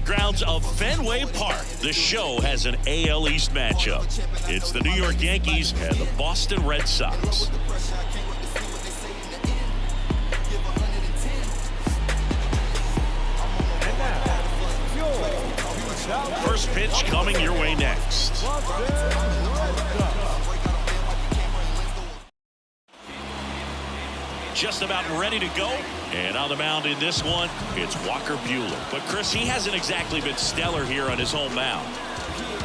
grounds of Fenway Park, the show has an AL East matchup. It's the New York Yankees and the Boston Red Sox. First pitch coming your way next. Just about ready to go. And on the mound in this one, it's Walker Buehler. But, Chris, he hasn't exactly been stellar here on his home mound.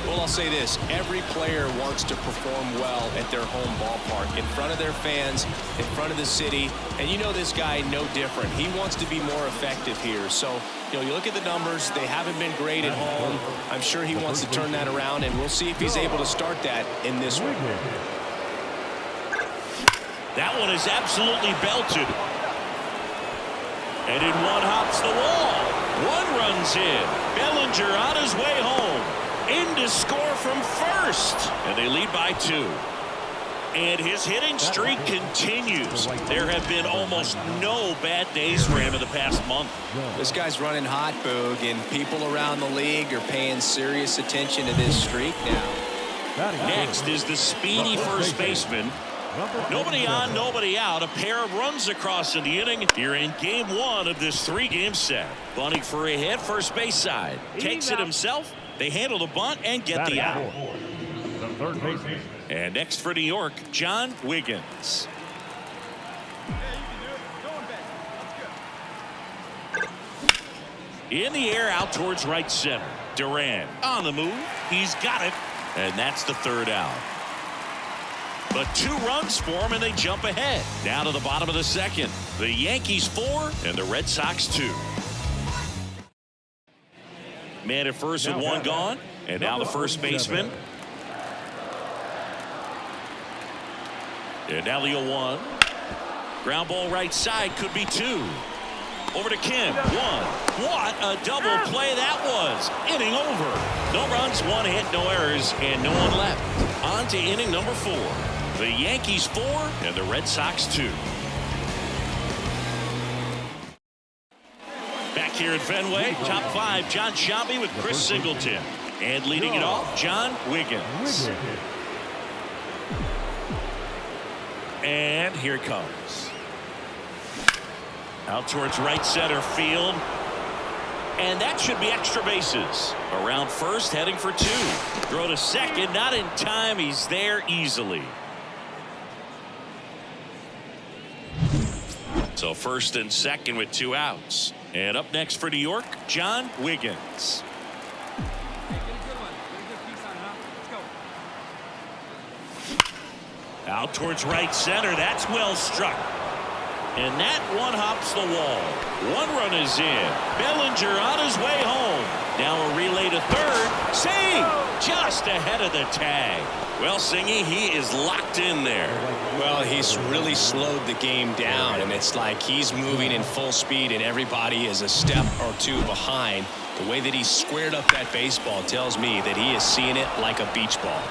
Well, I'll say this. Every player wants to perform well at their home ballpark, in front of their fans, in front of the city. And you know this guy no different. He wants to be more effective here. So, you look at the numbers. They haven't been great at home. I'm sure he wants to turn that around, and we'll see if he's able to start that in this one. That one is absolutely belted. And in one hops the wall. One runs in. Bellinger on his way home. In to score from first. And they lead by 2. And his hitting streak continues. There have been almost no bad days for him in the past month. This guy's running hot, Boog, and people around the league are paying serious attention to this streak now. Next is the speedy first baseman. Nobody on, nobody out. A pair of runs across in the inning here in game 1 of this 3-game set. Bunting for a hit, first base side. Takes it himself. They handle the bunt and get the out. And next for New York, John Wiggins. In the air, out towards right center. Duran on the move. He's got it. And that's the 3rd out. But 2 runs for him, and they jump ahead. Down to the bottom of the 2nd. The Yankees 4 and the Red Sox 2. Man at first with 1 gone. And now the first baseman. And now the 0-1. Ground ball right side, could be 2. Over to Kim. 1. What a double play that was. Inning over. No runs, 1 hit, no errors, and no one left. On to inning number 4. The Yankees 4 and the Red Sox 2. Back here at Fenway, top 5, John Shelby with Chris Singleton. And leading it off, John Wiggins. And here it comes. Out towards right center field. And that should be extra bases. Around first, heading for 2. Throw to second, not in time. He's there easily. So first and second with 2 outs. And up next for New York, John Wiggins. Out towards right center. That's well struck. And that one hops the wall. 1 run is in. Bellinger on his way home. Now a relay to 3rd. Save! Just ahead of the tag. Well, Singy, he is locked in there. Well, he's really slowed the game down, and it's like he's moving in full speed, and everybody is a step or 2 behind. The way that he squared up that baseball tells me that he is seeing it like a beach ball.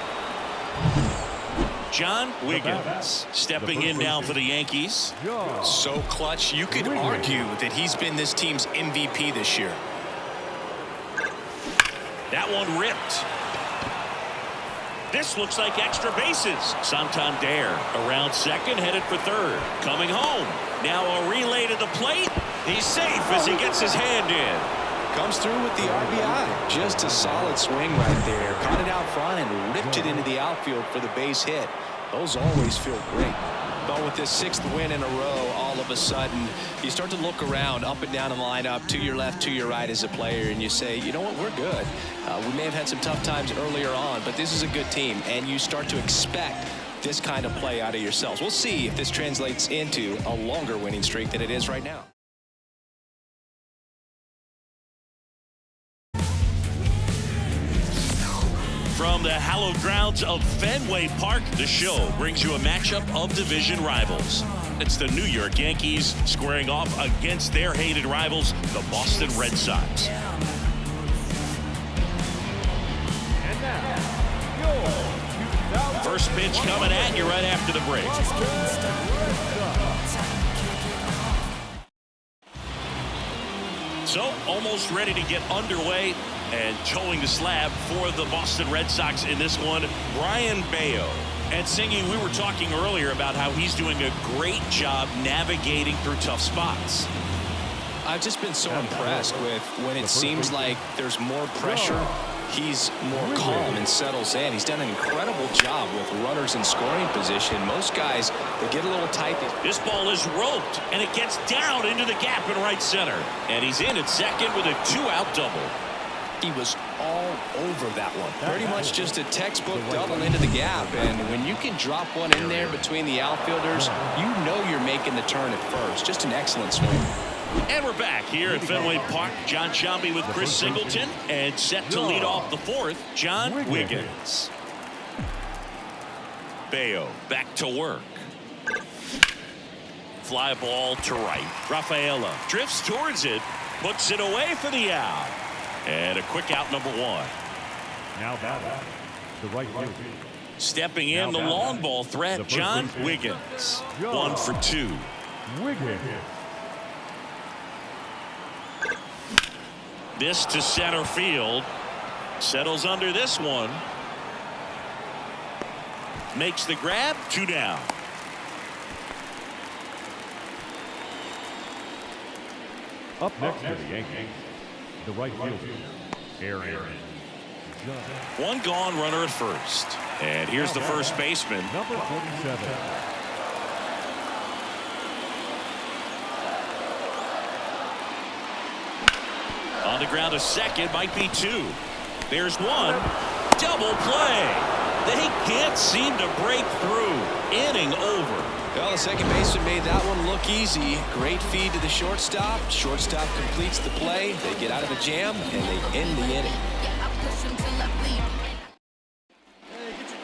John Wiggins stepping in now for the Yankees. So clutch, you could argue that he's been this team's MVP this year. That one ripped. This looks like extra bases. Santander around second, headed for 3rd. Coming home. Now a relay to the plate. He's safe as he gets his hand in. Comes through with the RBI. Just a solid swing right there. Caught it out front and ripped it into the outfield for the base hit. Those always feel great. But with this 6th win in a row, all of a sudden, you start to look around, up and down the lineup, to your left, to your right as a player, and you say, you know what, we're good. We may have had some tough times earlier on, but this is a good team, and you start to expect this kind of play out of yourselves. We'll see if this translates into a longer winning streak than it is right now. From the hallowed grounds of Fenway Park, the show brings you a matchup of division rivals. It's the New York Yankees squaring off against their hated rivals, the Boston Red Sox. First pitch coming at you right after the break. So almost ready to get underway and towing the slab for the Boston Red Sox in this one, Brian Bayo. And Singing, we were talking earlier about how he's doing a great job navigating through tough spots. I've just been so impressed with when it seems like there's more pressure, he's more calm and settles in. He's done an incredible job with runners in scoring position. Most guys, they get a little tight. This ball is roped, and it gets down into the gap in right center. And he's in at second with a 2-out double. He was all over that one. Pretty much just a textbook double into the gap. And when you can drop one in there between the outfielders, you know you're making the turn at first. Just an excellent swing. And we're back here at Fenway Park. John Sciambi with Chris Singleton. And set to lead off the fourth, John Wiggins. Bayo back to work. Fly ball to right. Rafaela drifts towards it. Puts it away for the out. And a quick out, number one. Now batting, the right field. Stepping in, the long ball threat, John Wiggins. 1 for 2. Wiggins. This to center field. Settles under this one. Makes the grab. 2 down. Up next to the Yankees, the right fielder, Aaron. One gone, runner at first. And here's the first baseman. Number 47. On the ground, a second, might be 2. There's one. Double play. They can't seem to break through. Inning over. Well, the second baseman made that one look easy. Great feed to the shortstop. Shortstop completes the play. They get out of the jam, and they end the inning.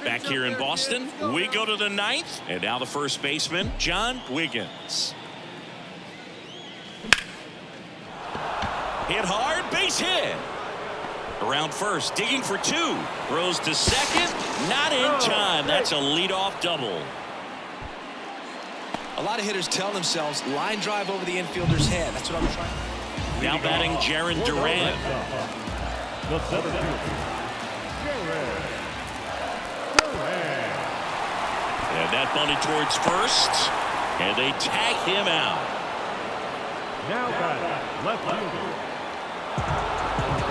Back here in Boston, we go to the 9th. And now the first baseman, John Wiggins. Hit hard, base hit. Around first, digging for 2. Throws to second, not in time. That's a leadoff double. A lot of hitters tell themselves, line drive over the infielder's head. That's what I'm trying. Now batting Jarren Duran. The center fielder, Jarren. And that bunted towards first. And they tag him out. Now batting left fielder.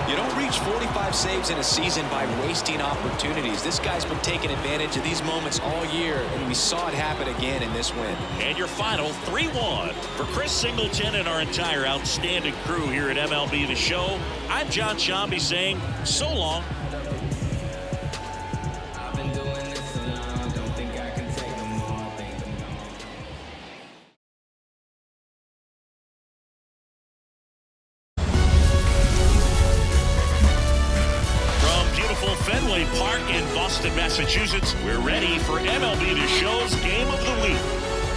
You don't reach 45 saves in a season by wasting opportunities. This guy's been taking advantage of these moments all year, and we saw it happen again in this win. And your final 3-1 for Chris Singleton and our entire outstanding crew here at MLB The Show. I'm John Sciambi saying so long. Fenway Park in Boston, Massachusetts. We're ready for MLB The Show's Game of the Week.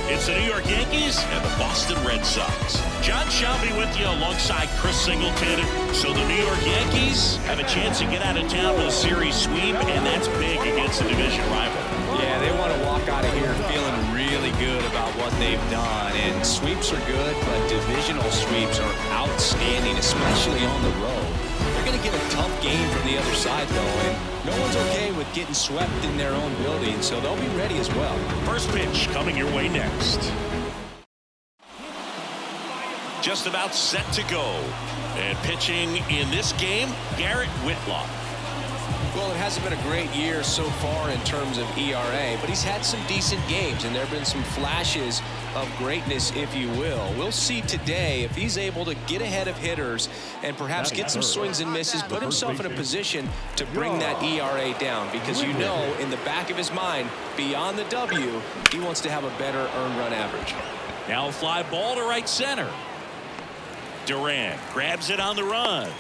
It's the New York Yankees and the Boston Red Sox. John Sciambi with you alongside Chris Singleton. So the New York Yankees have a chance to get out of town with a series sweep, and that's big against a division rival. Yeah, they want to walk out of here feeling really good about what they've done. And sweeps are good, but divisional sweeps are outstanding, especially on the road. They're going to get a tough game from the other side, though, and no one's okay with getting swept in their own building, so they'll be ready as well. First pitch coming your way next. Just about set to go. And pitching in this game, Garrett Whitlock. Well, it hasn't been a great year so far in terms of ERA, but he's had some decent games, and there have been some flashes of greatness, if you will. We'll see today if he's able to get ahead of hitters and perhaps get some swings and misses, put himself in a position to bring that ERA down, because you know in the back of his mind, beyond the W, he wants to have a better earned run average. Now a fly ball to right center. Duran grabs it on the run.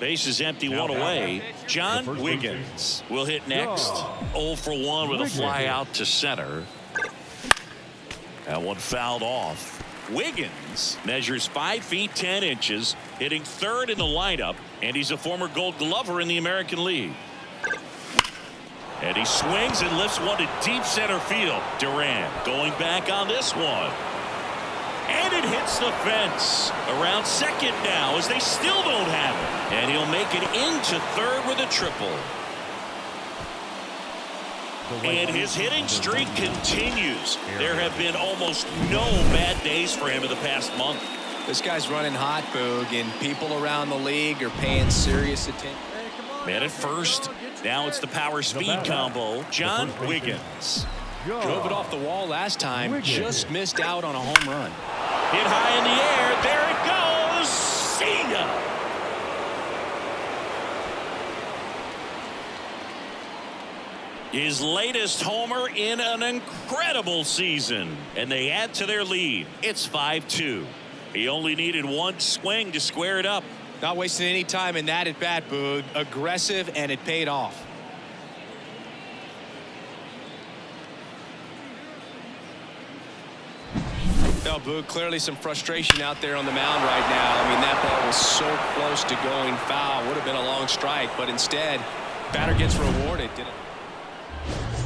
Base is empty, one away. John Wiggins will hit next. 0 for 1 with a fly out to center. That one fouled off. Wiggins measures 5 feet 10 inches, hitting third in the lineup, and he's a former Gold Glover in the American League. And he swings and lifts one to deep center field. Duran going back on this one. And it hits the fence. Around second now as they still don't have it. And he'll make it into third with a triple. And his hitting streak continues. There have been almost no bad days for him in the past month. This guy's running hot, Boog, and people around the league are paying serious attention. Man at first. Now it's the power speed combo. John Wiggins. Drove it off the wall last time. Just missed out on a home run. Hit high in the air. There it goes. See ya. His latest homer in an incredible season. And they add to their lead. It's 5-2. He only needed one swing to square it up. Not wasting any time in that at bat, Boog. Aggressive, and it paid off. No, Boog, clearly some frustration out there on the mound right now. I mean, that ball was so close to going foul. Would have been a long strike, but instead, batter gets rewarded, didn't it?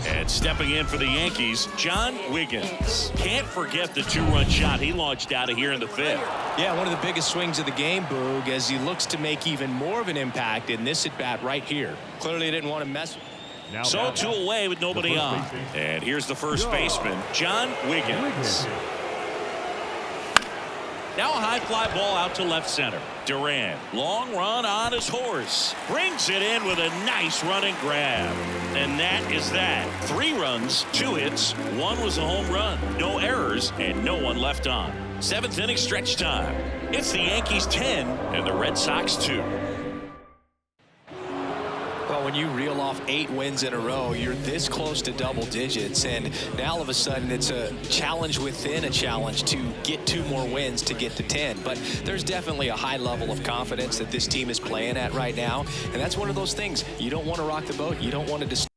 And stepping in for the Yankees, John Wiggins. Can't forget the two-run shot he launched out of here in the fifth. Yeah, one of the biggest swings of the game, Boog, as he looks to make even more of an impact in this at-bat right here. Clearly didn't want to mess with it. So two away with nobody on. And here's the first baseman, John Wiggins. Now a high fly ball out to left center. Duran, long run on his horse. Brings it in with a nice running grab. And that is that. 3 runs, 2 hits, 1 was a home run. No errors, and no one left on. 7th inning stretch time. It's the Yankees 10 and the Red Sox 2. Well, when you reel off 8 wins in a row, you're this close to double digits, and now all of a sudden it's a challenge within a challenge to get 2 more wins to get to 10. But there's definitely a high level of confidence that this team is playing at right now, and that's one of those things. You don't want to rock the boat. You don't want to